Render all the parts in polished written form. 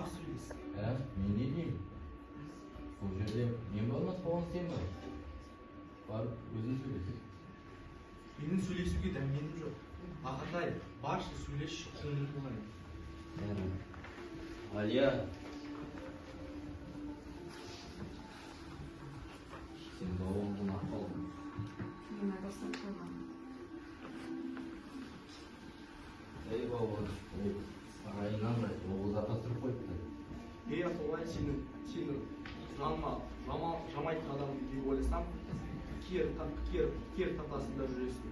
жақсы сөйлейсің. Мен не деймін? Бұл жерде мен болмас болған сен бар. Барып өзің сөйлес. Менің сөйлесуге дәменім жоқ. Ағатай, баршы сөйлесші, көңіл болайын. Алия. Сен бауырыңнан ақ қалдың. Мен арасынан қалмадым. Ей бауыр, сарайынан оғыз ата тұрып қойыпты. Ей Ақылбай, сені жаныма жамайтын адамды деп ойласам, кер тартасында жүресің.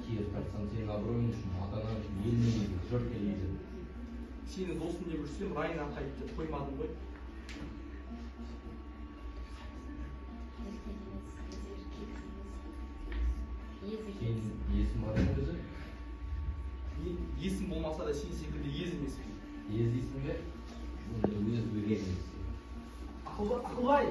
Кер тартсаң сенің абыройың үшін, атаңа еліне дейді, жұртқа дейді. Сені досым деп жүрсем, райын атайды деп қоймадым ғой. Сен есім бар ма өзі? Есім болмаса да сен секілді ез емеспін. Ез дейсің бе? Бұнда өз бөлгеніңіз. Ақылбай!